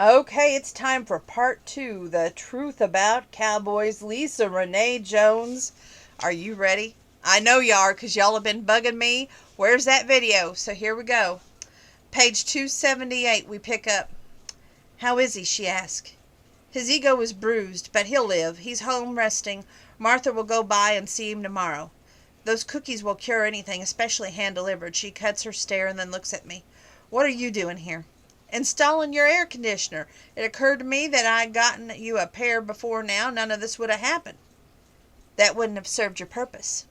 Okay, it's time for part two, the truth about Cowboys. Lisa Renee Jones, are you ready? I know you are because y'all have been bugging me. Where's that video? So here we go. Page 278, we pick up. How is he? She asked. His ego is bruised, but he'll live. He's home resting. Martha will go by and see him tomorrow. Those cookies will cure anything, especially hand-delivered. She cuts her stare and then looks at me. What are you doing here? Installing your air conditioner. It occurred to me that I'd gotten you a pair before now. None of this would have happened. That wouldn't have served your purpose.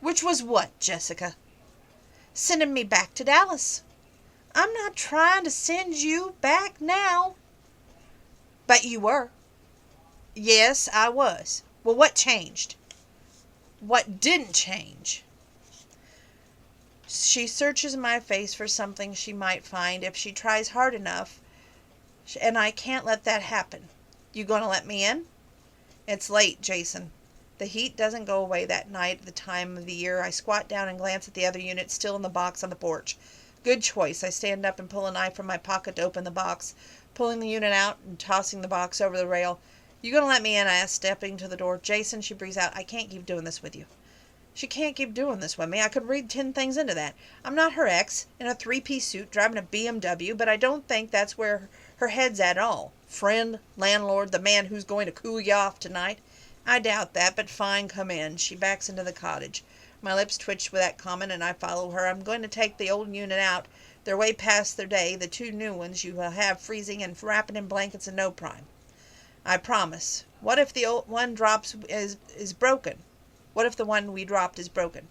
Which was what, Jessica? Sending me back to Dallas. I'm not trying to send you back now. But you were. Yes, I was. Well, what changed? What didn't change? She searches my face for something she might find if she tries hard enough, and I can't let that happen. You gonna let me in? It's late, Jason. The heat doesn't go away that night at the time of the year. I squat down and glance at the other unit still in the box on the porch. Good choice. I stand up and pull a knife from my pocket to open the box, pulling the unit out and tossing the box over the rail. You gonna let me in? I asked, stepping to the door. Jason, she breathes out, I can't keep doing this with you. She can't keep doing this with me. I could read 10 things into that. I'm not her ex, in a three-piece suit, driving a BMW, but I don't think that's where her head's at all. Friend, landlord, the man who's going to cool you off tonight. I doubt that, but fine, come in. She backs into the cottage. My lips twitch with that comment, and I follow her. I'm going to take the old unit out. They're way past their day. The 2 new ones you will have freezing and wrapping in blankets and no prime. I promise. What if the old one is broken? What if the one we dropped is broken?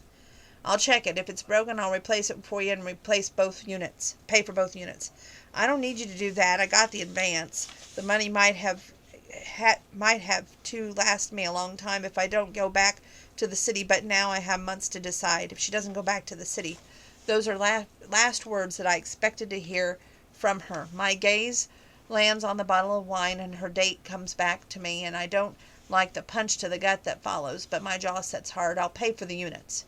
I'll check it. If it's broken, I'll replace it for you and replace both units. Pay for both units. I don't need you to do that. I got the advance. The money might have to last me a long time if I don't go back to the city, but now I have months to decide. If she doesn't go back to the city, those are last words that I expected to hear from her. My gaze lands on the bottle of wine, and her date comes back to me, and I don't like the punch to the gut that follows, but my jaw sets hard. I'll pay for the units.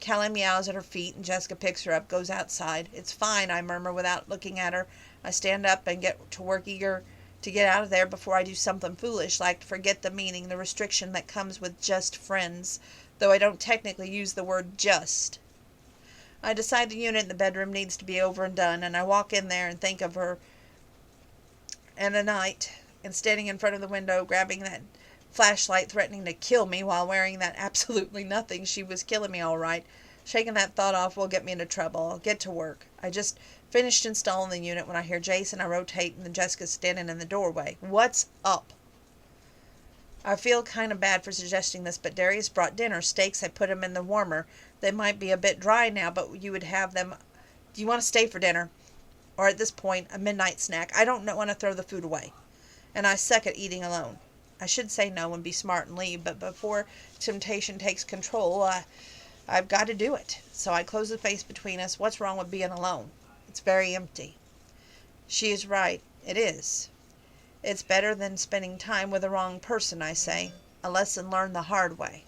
Callie meows at her feet, and Jessica picks her up, goes outside. It's fine, I murmur without looking at her. I stand up and get to work, eager to get out of there before I do something foolish, like to forget the meaning, the restriction that comes with just friends, though I don't technically use the word just. I decide the unit in the bedroom needs to be over and done, and I walk in there and think of her and a night, and standing in front of the window, grabbing that flashlight, threatening to kill me while wearing that absolutely nothing. She was killing me all right. Shaking that thought off will get me into trouble. I'll get to work. I just finished installing the unit when I hear Jason. I rotate, and then Jessica's standing in the doorway. What's up? I feel kind of bad for suggesting this, but Darius brought dinner. Steaks, I put them in the warmer. They might be a bit dry now, but you would have them. Do you want to stay for dinner? Or at this point, a midnight snack. I don't want to throw the food away. And I suck at eating alone. I should say no and be smart and leave, but before temptation takes control, I've got to do it. So I close the space between us. What's wrong with being alone? It's very empty. She is right. It is. It's better than spending time with the wrong person, I say. A lesson learned the hard way.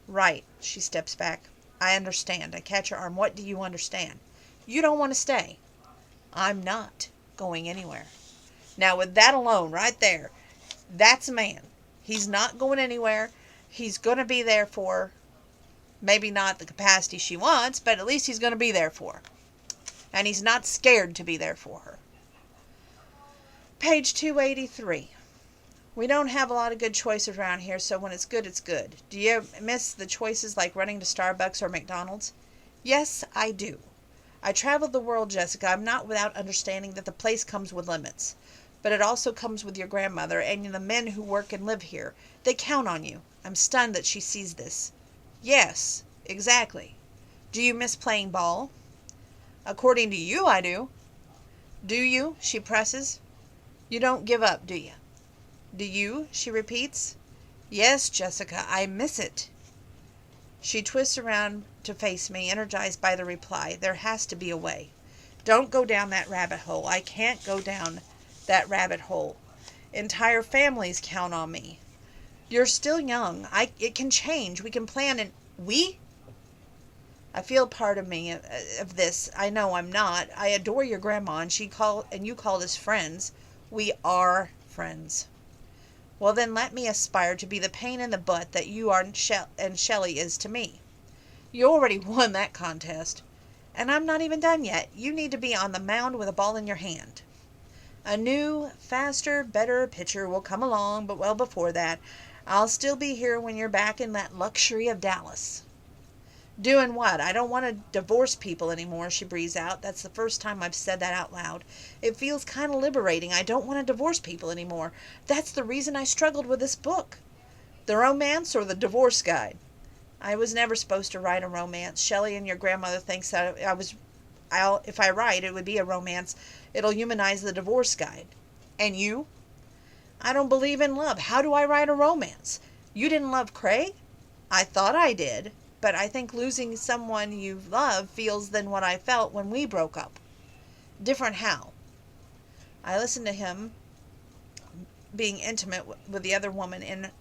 Right. She steps back. I understand. I catch her arm. What do you understand? You don't want to stay. I'm not going anywhere. Now, with that alone, right there, that's a man. He's not going anywhere. He's going to be there for her. Maybe not the capacity she wants, but at least he's going to be there for her. And he's not scared to be there for her. Page 283. We don't have a lot of good choices around here, so when it's good, it's good. Do you miss the choices like running to Starbucks or McDonald's? Yes, I do. I traveled the world, Jessica. I'm not without understanding that the place comes with limits. But it also comes with your grandmother and the men who work and live here. They count on you. I'm stunned that she sees this. Yes, exactly. Do you miss playing ball? According to you, I do. Do you? She presses. You don't give up, do you? Do you? She repeats. Yes, Jessica, I miss it. She twists around to face me, energized by the reply. There has to be a way. Don't go down that rabbit hole. I can't go down that rabbit hole. Entire families count on me. You're still young. It can change. We can plan and... We? I feel part of me of this. I know I'm not. I adore your grandma, and you called us friends. We are friends. Well, then let me aspire to be the pain in the butt that you are and Shelley is to me. You already won that contest. And I'm not even done yet. You need to be on the mound with a ball in your hand. A new, faster, better pitcher will come along, but well before that, I'll still be here when you're back in that luxury of Dallas. Doing what? I don't want to divorce people anymore, she breathes out. That's the first time I've said that out loud. It feels kind of liberating. I don't want to divorce people anymore. That's the reason I struggled with this book. The romance or the divorce guide? I was never supposed to write a romance. Shelley and your grandmother thinks that if I write, it would be a romance. It'll humanize the divorce guide. And you? I don't believe in love. How do I write a romance? You didn't love Craig? I thought I did. But I think losing someone you love feels than what I felt when we broke up. Different how? I listened to him being intimate with the other woman in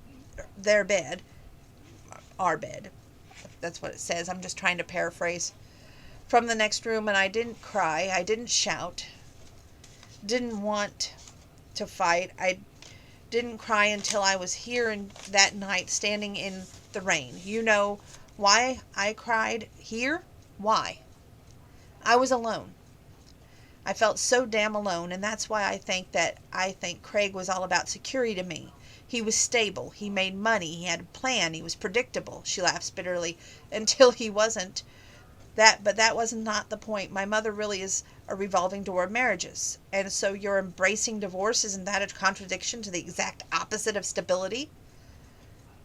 their bed. Our bed. That's what it says. I'm just trying to paraphrase. From the next room, and I didn't cry. I didn't shout. Didn't want to fight. I didn't cry until I was here that night standing in the rain. You know why I cried here? Why? I was alone. I felt so damn alone, and that's why I think Craig was all about security to me. He was stable. He made money. He had a plan. He was predictable. She laughs bitterly. Until he wasn't. But that was not the point. My mother really is a revolving door of marriages. And so you're embracing divorce. Isn't that a contradiction to the exact opposite of stability?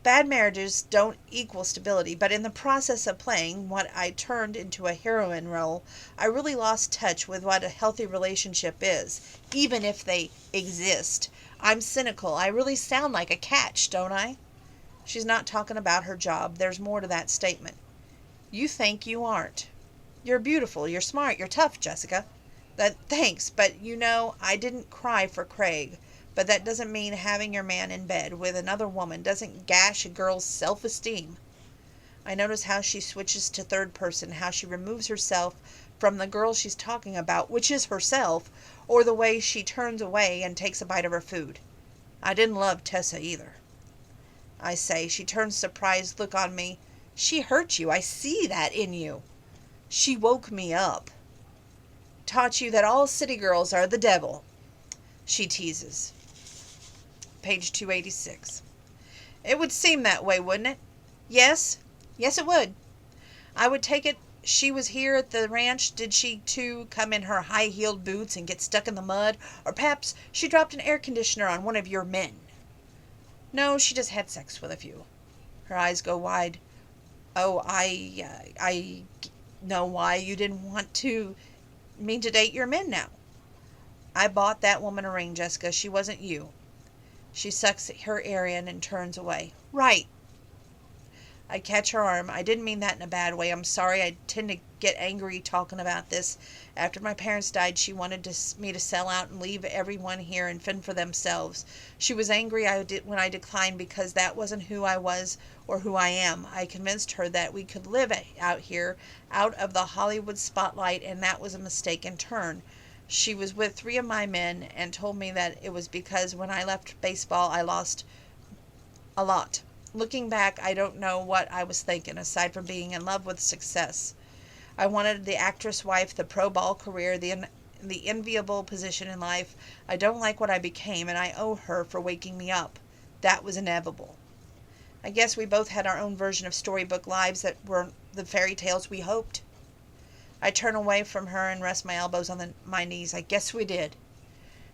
Bad marriages don't equal stability, but in the process of playing what I turned into a heroine role, I really lost touch with what a healthy relationship is, even if they exist. I'm cynical. I really sound like a catch, don't I? She's not talking about her job. There's more to that statement. You think you aren't. You're beautiful. You're smart. You're tough, Jessica. Thanks, but I didn't cry for Craig. But that doesn't mean having your man in bed with another woman doesn't gash a girl's self-esteem. I notice how she switches to third person, how she removes herself from the girl she's talking about, which is herself, or the way she turns away and takes a bite of her food. I didn't love Tessa either. I say, she turns surprised look on me. She hurt you. I see that in you. She woke me up. Taught you that all city girls are the devil. She teases. Page 286. It would seem that way, wouldn't it? Yes. Yes, it would. I would take it she was here at the ranch. Did she, too, come in her high-heeled boots and get stuck in the mud? Or perhaps she dropped an air conditioner on one of your men? No, she just had sex with a few. Her eyes go wide. Oh, I know why you didn't want to mean to date your men now. I bought that woman a ring, Jessica. She wasn't you. She sucks her air in and turns away. Right. I catch her arm. I didn't mean that in a bad way. I'm sorry. I tend to get angry talking about this. After my parents died, she wanted me to sell out and leave everyone here and fend for themselves. She was angry when I declined because that wasn't who I was or who I am. I convinced her that we could live out here, out of the Hollywood spotlight, and that was a mistake in turn. She was with 3 of my men and told me that it was because when I left baseball, I lost a lot. Looking back, I don't know what I was thinking, aside from being in love with success. I wanted the actress wife, the pro ball career, the enviable position in life. I don't like what I became, and I owe her for waking me up. That was inevitable. I guess we both had our own version of storybook lives that were the fairy tales we hoped. I turn away from her and rest my elbows on my knees. I guess we did.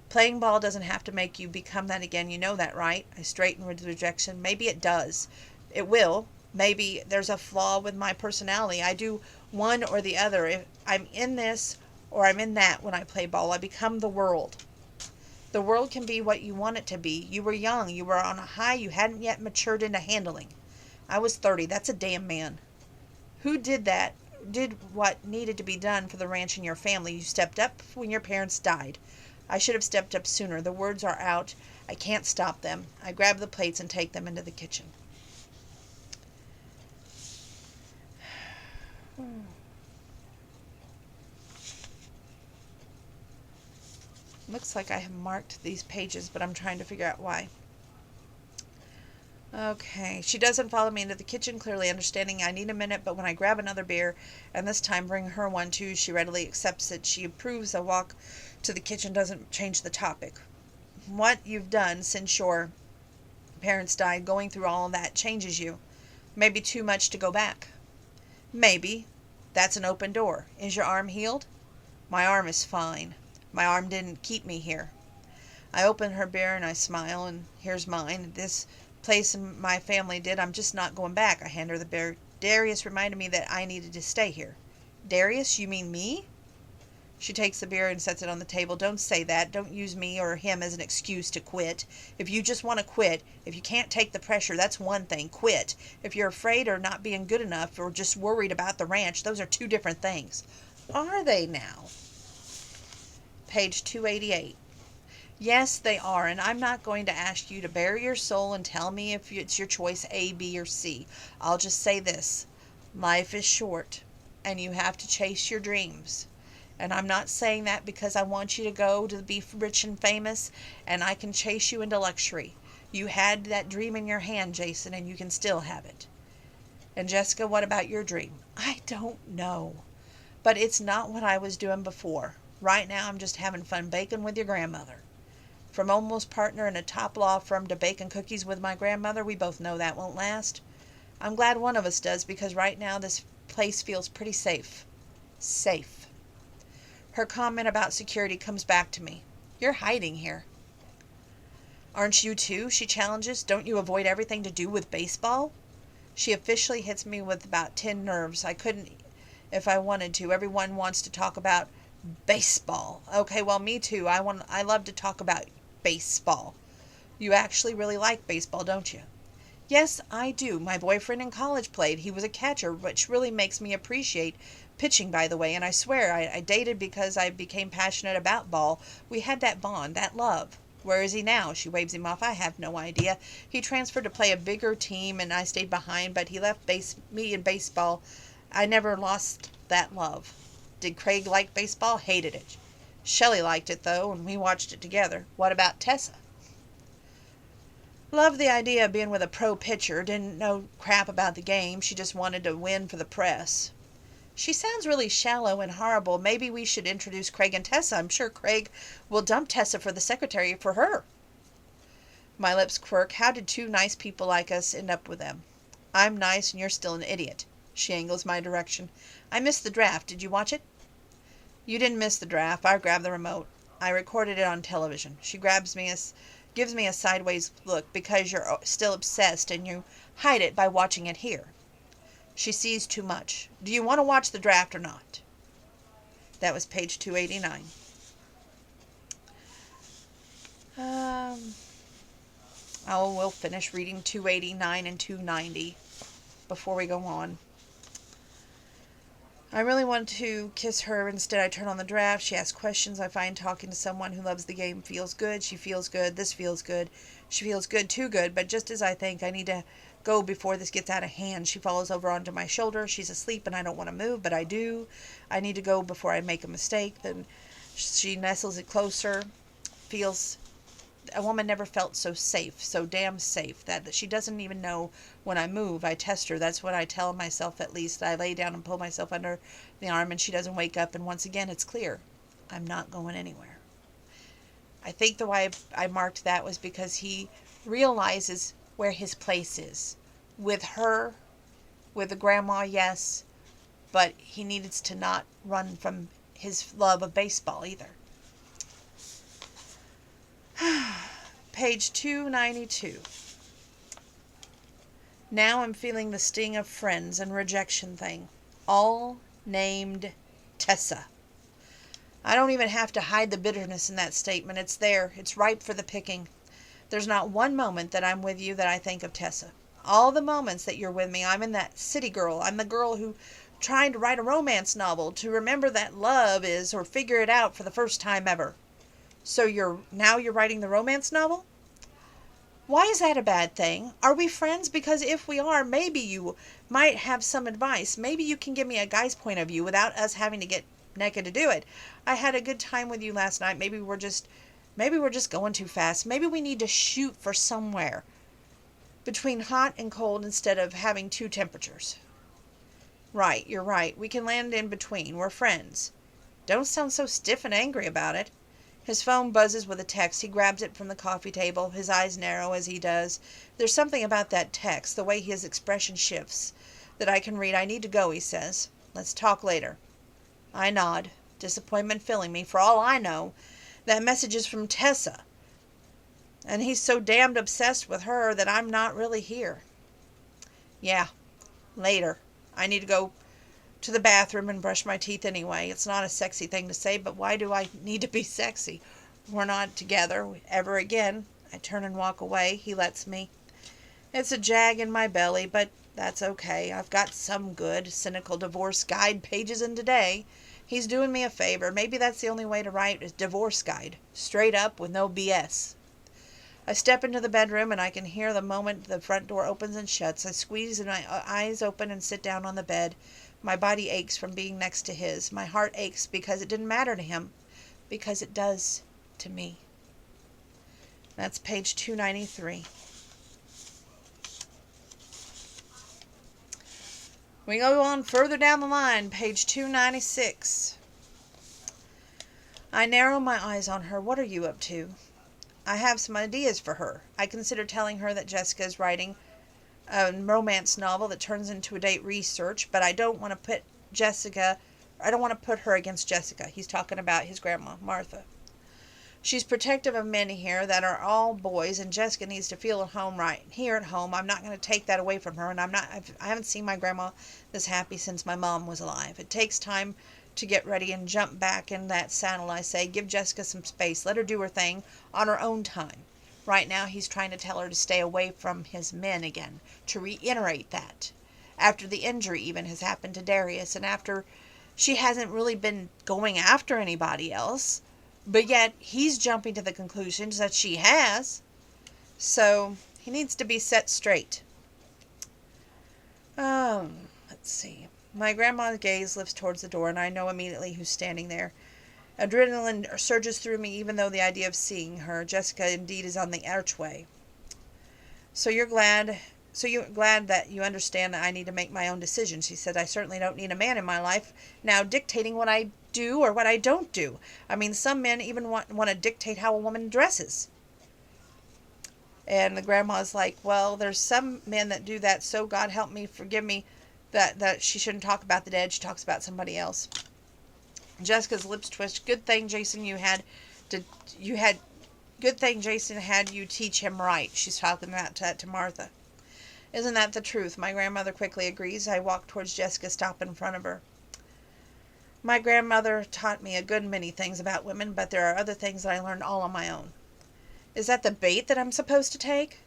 Playing ball doesn't have to make you become that again. You know that, right? I straighten with rejection. Maybe it does. It will. Maybe there's a flaw with my personality. I do one or the other. If I'm in this or I'm in that when I play ball, I become the world. The world can be what you want it to be. You were young. You were on a high you hadn't yet matured into handling. I was 30. That's a damn man. Who did that? Did what needed to be done for the ranch and your family. You stepped up when your parents died. I should have stepped up sooner. The words are out. I can't stop them. I grab the plates and take them into the kitchen. Looks like I have marked these pages, but I'm trying to figure out why. Okay, she doesn't follow me into the kitchen, clearly understanding I need a minute, but when I grab another beer, and this time bring her one too, she readily accepts it. She approves. A walk to the kitchen doesn't change the topic. What you've done since your parents died, going through all of that, changes you. Maybe too much to go back. Maybe. That's an open door. Is your arm healed? My arm is fine. My arm didn't keep me here. I open her beer and I smile, and here's mine. This place my family did. I'm just not going back. I hand her the beer. Darius reminded me that I needed to stay here. Darius, you mean me? She takes the beer and sets it on the table. Don't say that. Don't use me or him as an excuse to quit. If you just want to quit, if you can't take the pressure, that's one thing. Quit. If you're afraid or not being good enough or just worried about the ranch, those are two different things. Are they now? Page 288. Yes, they are, and I'm not going to ask you to bare your soul and tell me if it's your choice A, B, or C. I'll just say this. Life is short, and you have to chase your dreams. And I'm not saying that because I want you to go to be rich and famous, and I can chase you into luxury. You had that dream in your hand, Jason, and you can still have it. And Jessica, what about your dream? I don't know. But it's not what I was doing before. Right now I'm just having fun baking with your grandmother. From almost partner in a top law firm to baking cookies with my grandmother, we both know that won't last. I'm glad one of us does, because right now this place feels pretty safe. Safe. Her comment about security comes back to me. You're hiding here. Aren't you too? She challenges. Don't you avoid everything to do with baseball? She officially hits me with about 10 nerves. I couldn't if I wanted to. Everyone wants to talk about baseball. Okay, well, me too. I love to talk about baseball. You actually really like baseball, don't you? Yes, I do. My boyfriend in college played. He was a catcher, which really makes me appreciate pitching, by the way. And I swear, I dated because I became passionate about ball. We had that bond, that love. Where is he now? She waves him off. I have no idea. He transferred to play a bigger team, and I stayed behind, but he left me in baseball. I never lost that love. Did Craig like baseball? Hated it. Shelley liked it, though, and we watched it together. What about Tessa? Loved the idea of being with a pro pitcher. Didn't know crap about the game. She just wanted to win for the press. She sounds really shallow and horrible. Maybe we should introduce Craig and Tessa. I'm sure Craig will dump Tessa for the secretary for her. My lips quirk. How did two nice people like us end up with them? I'm nice and you're still an idiot. She angles my direction. I missed the draft. Did you watch it? You didn't miss the draft. I grabbed the remote. I recorded it on television. She gives me a sideways look because you're still obsessed and you hide it by watching it here. She sees too much. Do you want to watch the draft or not? That was page 289. We'll finish reading 289 and 290 before we go on. I really want to kiss her. Instead, I turn on the draft. She asks questions. I find talking to someone who loves the game feels good. She feels good. This feels good. She feels good, too good. But just as I think I need to go before this gets out of hand, she falls over onto my shoulder. She's asleep and I don't want to move, but I do. I need to go before I make a mistake. Then she nestles it closer. A woman never felt so safe, so damn safe, that she doesn't even know when I move. I test her. That's what I tell myself, at least. I lay down and pull myself under the arm, and she doesn't wake up, and once again, it's clear. I'm not going anywhere. I think the why I marked that was because he realizes where his place is. With her, with the grandma, yes, but he needs to not run from his love of baseball either. Page 292. Now I'm feeling the sting of friends and rejection thing. All named Tessa. I don't even have to hide the bitterness in that statement. It's there. It's ripe for the picking. There's not one moment that I'm with you that I think of Tessa. All the moments that you're with me, I'm in that city girl. I'm the girl who trying to write a romance novel, to remember that love is, or figure it out for the first time ever. So you're writing the romance novel? Why is that a bad thing? Are we friends? Because if we are, maybe you might have some advice. Maybe you can give me a guy's point of view without us having to get naked to do it. I had a good time with you last night. Maybe we're just going too fast. Maybe we need to shoot for somewhere between hot and cold instead of having two temperatures. Right, you're right. We can land in between. We're friends. Don't sound so stiff and angry about it. His phone buzzes with a text. He grabs it from the coffee table. His eyes narrow as he does. There's something about that text, the way his expression shifts, that I can read. I need to go, he says. Let's talk later. I nod, disappointment filling me. For all I know, that message is from Tessa, and he's so damned obsessed with her that I'm not really here. Yeah, later. I need to go to the bathroom and brush my teeth anyway. It's not a sexy thing to say, but why do I need to be sexy? We're not together ever again. I turn and walk away. He lets me. It's a jag in my belly, but that's okay. I've got some good, cynical divorce guide pages in today. He's doing me a favor. Maybe that's the only way to write a divorce guide. Straight up with no BS. I step into the bedroom and I can hear the moment the front door opens and shuts. I squeeze my eyes open and sit down on the bed. My body aches from being next to his. My heart aches because it didn't matter to him. Because it does to me. That's page 293. We go on further down the line, page 296. I narrow my eyes on her. What are you up to? I have some ideas for her. I consider telling her that Jessica is writing a romance novel that turns into a date research, but I don't want to put her against Jessica. He's talking about his grandma, Martha. She's protective of men here that are all boys, and Jessica needs to feel at home right here at home. I'm not going to take that away from her, and I haven't seen my grandma this happy since my mom was alive. It takes time to get ready and jump back in that saddle, I say. Give Jessica some space. Let her do her thing on her own time. Right now, he's trying to tell her to stay away from his men again, to reiterate that. After the injury even has happened to Darius, and after she hasn't really been going after anybody else, but yet he's jumping to the conclusions that she has. So he needs to be set straight. Let's see. My grandma's gaze lifts towards the door, and I know immediately who's standing there. Adrenaline surges through me even though the idea of seeing her. Jessica indeed is on the archway. So you're glad that you understand that I need to make my own decisions. She said, I certainly don't need a man in my life now dictating what I do or what I don't do. I mean, some men even want to dictate how a woman dresses. And the grandma's like, well, there's some men that do that, so God help me, forgive me, that she shouldn't talk about the dead. She talks about somebody else. Jessica's lips twitched. Good thing Jason had you teach him right. She's talking about that to Martha. Isn't that the truth? My grandmother quickly agrees. I walk towards Jessica, stop in front of her. My grandmother taught me a good many things about women, but there are other things that I learned all on my own. Is that the bait that I'm supposed to take?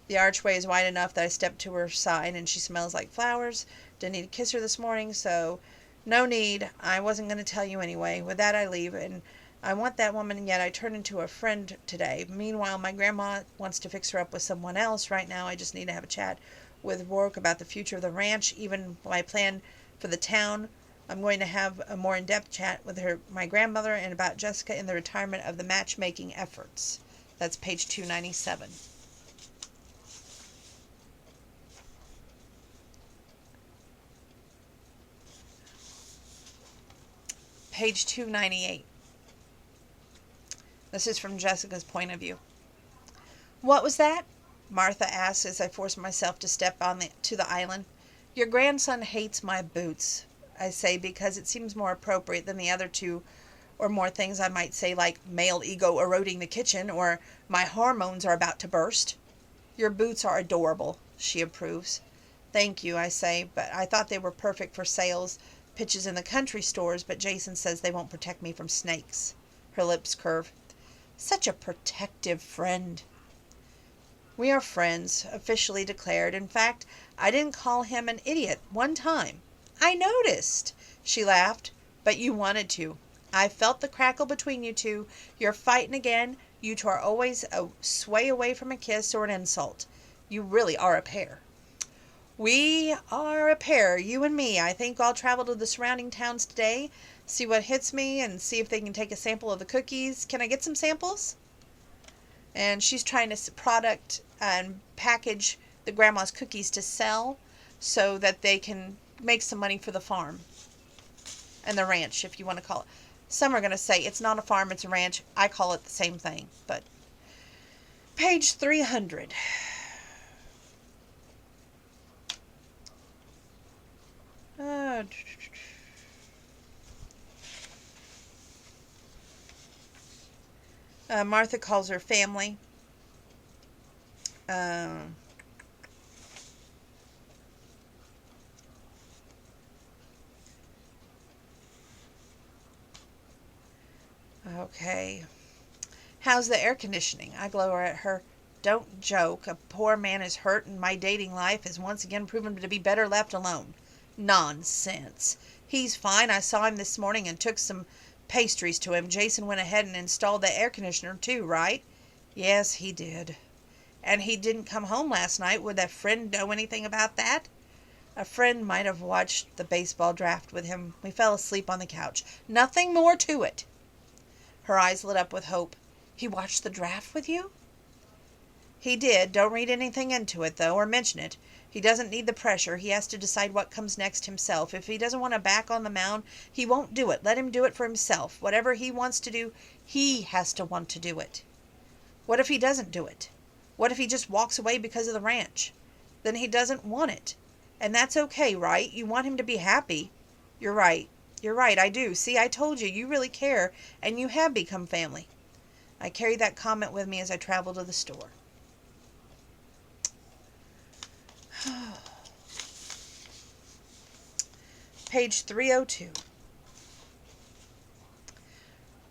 The archway is wide enough that I step to her side, and she smells like flowers. Didn't need to kiss her this morning, so no need. I wasn't going to tell you anyway. With that, I leave, and I want that woman, and yet I turn into a friend today. Meanwhile, my grandma wants to fix her up with someone else. Right now, I just need to have a chat with Rourke about the future of the ranch, even my plan for the town. I'm going to have a more in-depth chat with my grandmother, and about Jessica and the retirement of the matchmaking efforts. That's page 297. Page 298. This is from Jessica's point of view. What was that? Martha asks as I force myself to step to the island. Your grandson hates my boots, I say, because it seems more appropriate than the other two or more things I might say, like male ego eroding the kitchen or my hormones are about to burst. Your boots are adorable, she approves. Thank you, I say, but I thought they were perfect for sales pitches in the country stores, but Jason says they won't protect me from snakes. Her lips curve. Such a protective friend. We are friends, officially declared. In fact, I didn't call him an idiot one time. I noticed, she laughed, but you wanted to. I felt the crackle between you two. You're fighting again. You two are always a sway away from a kiss or an insult. You really are a pair. We are a pair, you and me. I think I'll travel to the surrounding towns today, see what hits me and see if they can take a sample of the cookies. Can I get some samples? And she's trying to product and package the grandma's cookies to sell so that they can make some money for the farm and the ranch, if you want to call it. Some are going to say it's not a farm, it's a ranch. I call it the same thing. But page 300. Martha calls her family. Okay. How's the air conditioning? I glower at her. Don't joke. A poor man is hurt and my dating life is once again proven to be better left alone. Nonsense. He's fine. I saw him this morning and took some pastries to him. Jason went ahead and installed the air conditioner too, right? Yes, he did. And he didn't come home last night. Would that friend know anything about that? A friend might have watched the baseball draft with him. We fell asleep on the couch. Nothing more to it. Her eyes lit up with hope. He watched the draft with you? He did. Don't read anything into it, though, or mention it. He doesn't need the pressure. He has to decide what comes next himself. If he doesn't want to back on the mound, he won't do it. Let him do it for himself. Whatever he wants to do, he has to want to do it. What if he doesn't do it? What if he just walks away because of the ranch? Then he doesn't want it. And that's okay, right? You want him to be happy. You're right. You're right, I do. See, I told you, you really care, and you have become family. I carried that comment with me as I traveled to the store. Page 302.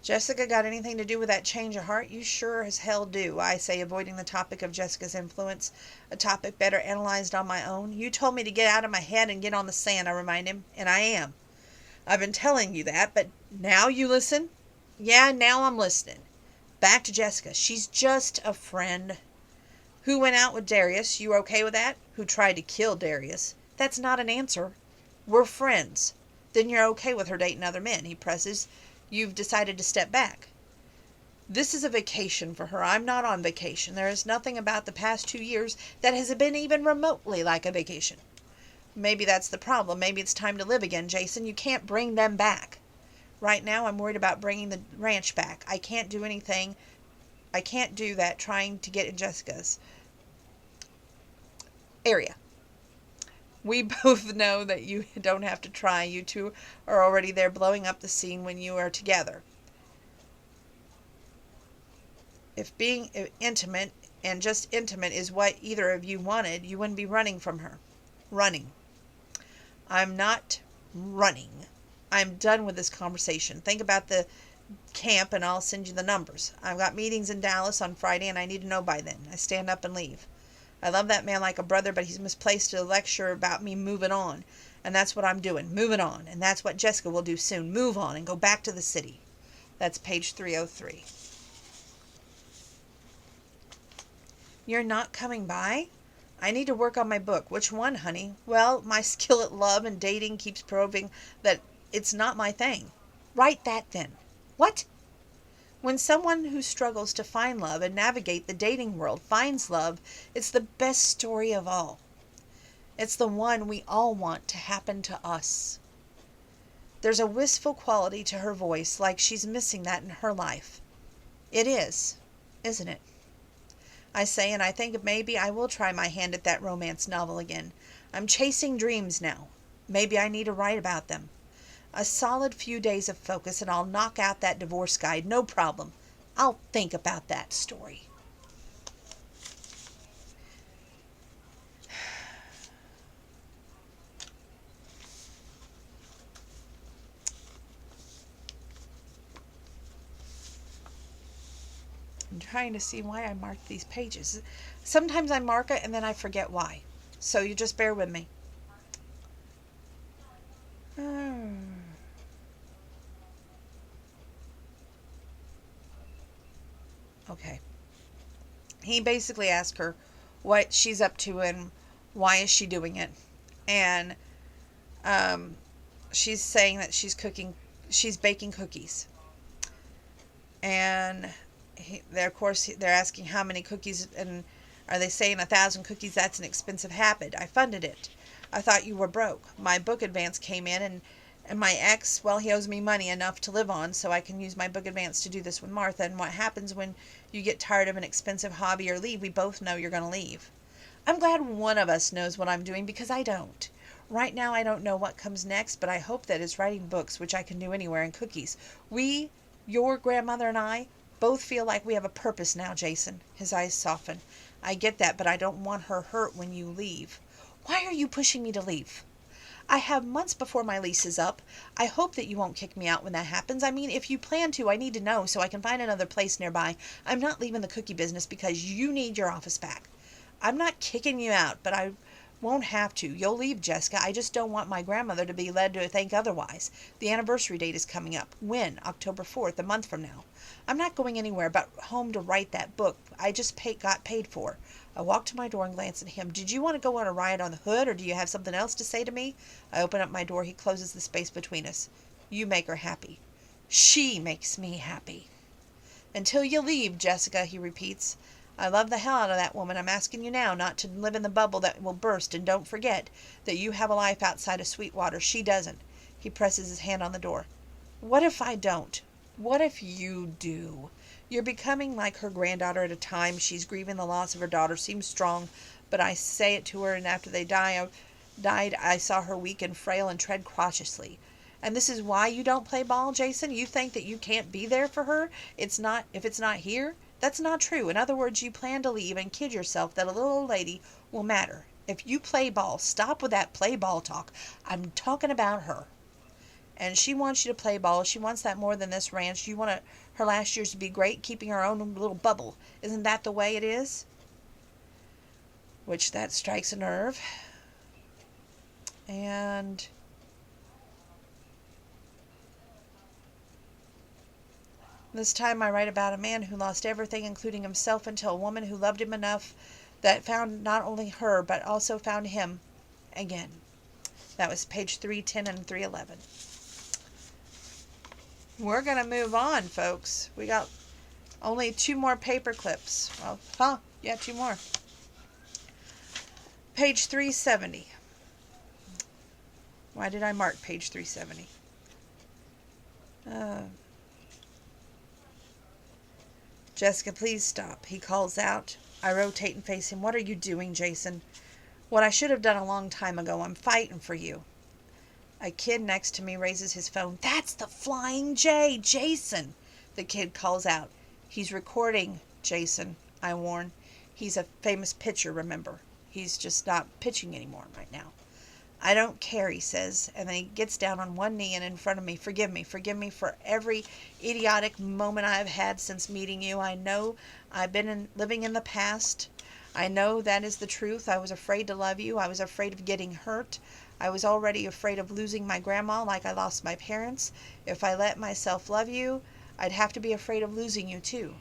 Jessica got anything to do with that change of heart? You sure as hell do, I say, avoiding the topic of Jessica's influence, a topic better analyzed on my own. You told me to get out of my head and get on the sand, I remind him, and I am. I've been telling you that, but now you listen? Yeah, now I'm listening. Back to Jessica. She's just a friend. Who went out with Darius? You okay with that? Who tried to kill Darius? That's not an answer. We're friends. Then you're okay with her dating other men, he presses. You've decided to step back. This is a vacation for her. I'm not on vacation. There is nothing about the past 2 years that has been even remotely like a vacation. Maybe that's the problem. Maybe it's time to live again, Jason. You can't bring them back. Right now, I'm worried about bringing the ranch back. I can't do anything. I can't do that trying to get in Jessica's area. We both know that you don't have to try. You two are already there blowing up the scene when you are together. If being intimate and just intimate is what either of you wanted, you wouldn't be running from her. Running. I'm not running. I'm done with this conversation. Think about the camp and I'll send you the numbers. I've got meetings in Dallas on Friday and I need to know by then. I stand up and leave. I love that man like a brother, but he's misplaced a lecture about me moving on. And that's what I'm doing, moving on. And that's what Jessica will do soon, move on and go back to the city. That's page 303. You're not coming by? I need to work on my book. Which one, honey? Well, my skill at love and dating keeps proving that it's not my thing. Write that then. What? When someone who struggles to find love and navigate the dating world finds love, it's the best story of all. It's the one we all want to happen to us. There's a wistful quality to her voice, like she's missing that in her life. It is, isn't it? I say, and I think maybe I will try my hand at that romance novel again. I'm chasing dreams now. Maybe I need to write about them. A solid few days of focus and I'll knock out that divorce guide, no problem. I'll think about that story. I'm trying to see why I marked these pages. Sometimes I mark it and then I forget why. So you just bear with me. Okay. He basically asked her what she's up to and why is she doing it. And she's saying that she's cooking. she's baking cookies. And of course, they're asking how many cookies, and are they saying 1,000 cookies? That's an expensive habit. I funded it. I thought you were broke. My book advance came in, and my ex, well, he owes me money enough to live on, so I can use my book advance to do this with Martha. And what happens when you get tired of an expensive hobby or leave? We both know you're going to leave. I'm glad one of us knows what I'm doing, because I don't. Right now, I don't know what comes next, but I hope that it's writing books, which I can do anywhere, and cookies. Your grandmother and I, both feel like we have a purpose now, Jason. His eyes soften. I get that, but I don't want her hurt when you leave. Why are you pushing me to leave? I have months before my lease is up. I hope that you won't kick me out when that happens. I mean, if you plan to, I need to know so I can find another place nearby. I'm not leaving the cookie business because you need your office back. I'm not kicking you out, but I won't have to. You'll leave, Jessica. I just don't want my grandmother to be led to think otherwise. The anniversary date is coming up. When? October 4th, a month from now. I'm not going anywhere but home to write that book I just got paid for. I walked to my door and glanced at him. Did you want to go on a ride on the hood, or do you have something else to say to me? I open up my door. He closes the space between us. You make her happy. She makes me happy. Until you leave, Jessica, he repeats. I love the hell out of that woman. I'm asking you now not to live in the bubble that will burst, and don't forget that you have a life outside of Sweetwater. She doesn't. He presses his hand on the door. What if I don't? What if you do? You're becoming like her granddaughter at a time. She's grieving the loss of her daughter. Seems strong, but I say it to her, and after they died, I saw her weak and frail and tread cautiously. And this is why you don't play ball, Jason? You think that you can't be there for her? If it's not here? That's not true. In other words, you plan to leave and kid yourself that a little old lady will matter. If you play ball, stop with that play ball talk. I'm talking about her. And she wants you to play ball. She wants that more than this ranch. You want her last years to be great, keeping her own little bubble. Isn't that the way it is? Which that strikes a nerve. And this time I write about a man who lost everything, including himself, until a woman who loved him enough that found not only her, but also found him again. That was page 310 and 311. We're going to move on, folks. We got only 2 more paper clips. Well, yeah, 2 more. Page 370. Why did I mark page 370? Jessica, please stop. He calls out. I rotate and face him. What are you doing, Jason? What I should have done a long time ago. I'm fighting for you. A kid next to me raises his phone. That's the Flying J, Jason, the kid calls out. He's recording, Jason, I warn. He's a famous pitcher, remember. He's just not pitching anymore right now. I don't care, he says, and then he gets down on one knee and in front of me. Forgive me for every idiotic moment I've had since meeting you. I know I've been living in the past. I know that is the truth. I was afraid to love you. I was afraid of getting hurt. I was already afraid of losing my grandma like I lost my parents. If I let myself love you, I'd have to be afraid of losing you too.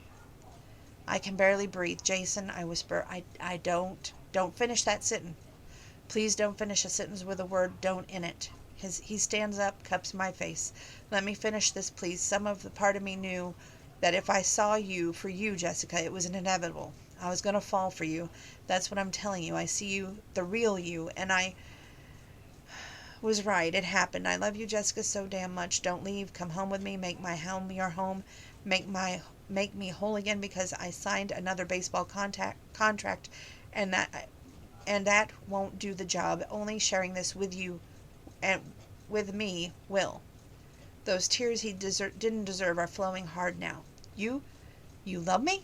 I can barely breathe. Jason, I whisper, I don't finish that sentence. Please don't finish a sentence with the word don't in it. He stands up, cups my face. Let me finish this, please. Some of the part of me knew that if I saw you, for you, Jessica, it was inevitable. I was going to fall for you. That's what I'm telling you. I see you, the real you, and I was right. It happened. I love you, Jessica, so damn much. Don't leave. Come home with me. Make my home your home. Make me whole again, because I signed another baseball contract, and that won't do the job. Only sharing this with you and with me will. Those tears he didn't deserve are flowing hard now. You love me?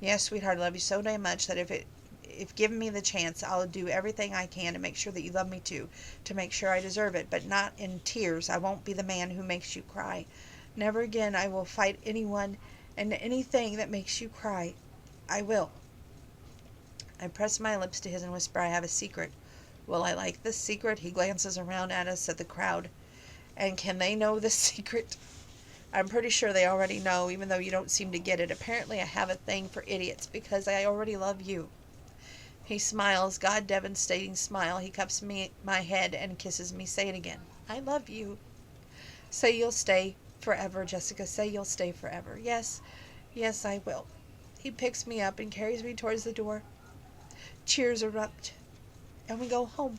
Yes, sweetheart, I love you so damn much that if given me the chance, I'll do everything I can to make sure that you love me too, to make sure I deserve it, but not in tears. I won't be the man who makes you cry. Never again I will fight anyone and anything that makes you cry. I will. I press my lips to his and whisper, I have a secret. Will I like this secret? He glances around at us, at the crowd. And can they know this secret? I'm pretty sure they already know, even though you don't seem to get it. Apparently I have a thing for idiots, because I already love you. He smiles, God-devastating smile. He cups my head and kisses me. Say it again. I love you. Say you'll stay forever, Jessica. Say you'll stay forever. Yes, yes, I will. He picks me up and carries me towards the door. Cheers erupt, and we go home.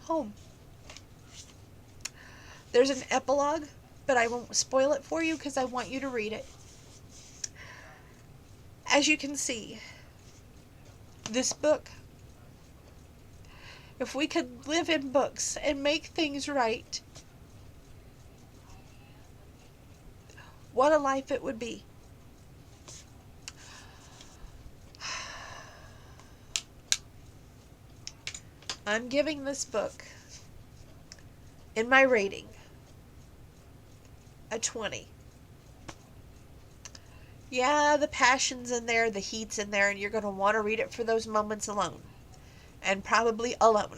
Home. There's an epilogue, but I won't spoil it for you because I want you to read it. As you can see, this book, if we could live in books and make things right, what a life it would be. I'm giving this book, in my rating, a 20. Yeah, the passion's in there, the heat's in there, and you're going to want to read it for those moments alone. And probably alone.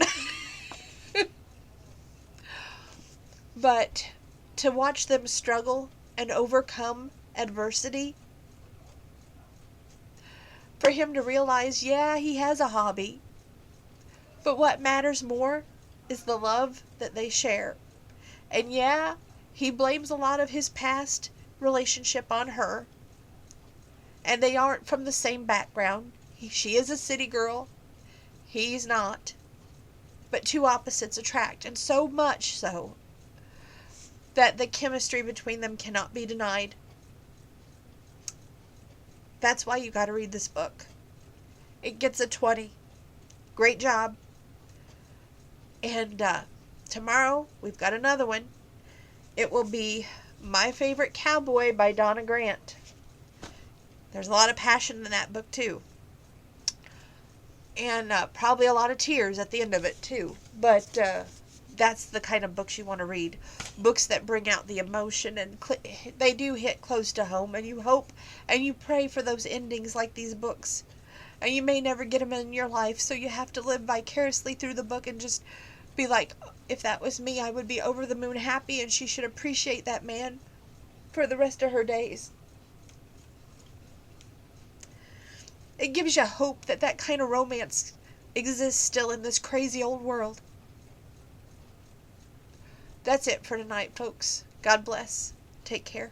But to watch them struggle and overcome adversity, for him to realize, yeah, he has a hobby, but what matters more is the love that they share. And yeah, he blames a lot of his past relationship on her, and they aren't from the same background. She is a city girl, he's not, but two opposites attract, and so much so that the chemistry between them cannot be denied. That's why you got to read this book. It gets a 20. Great job. And tomorrow we've got another one. It will be My Favorite Cowboy by Donna Grant. There's a lot of passion in that book too. And probably a lot of tears at the end of it too. But that's the kind of books you want to read. Books that bring out the emotion, and they do hit close to home, and you hope and you pray for those endings like these books. And you may never get them in your life, so you have to live vicariously through the book and just be like, if that was me, I would be over the moon happy, and she should appreciate that man for the rest of her days. It gives you hope that that kind of romance exists still in this crazy old world. That's it for tonight, folks. God bless. Take care.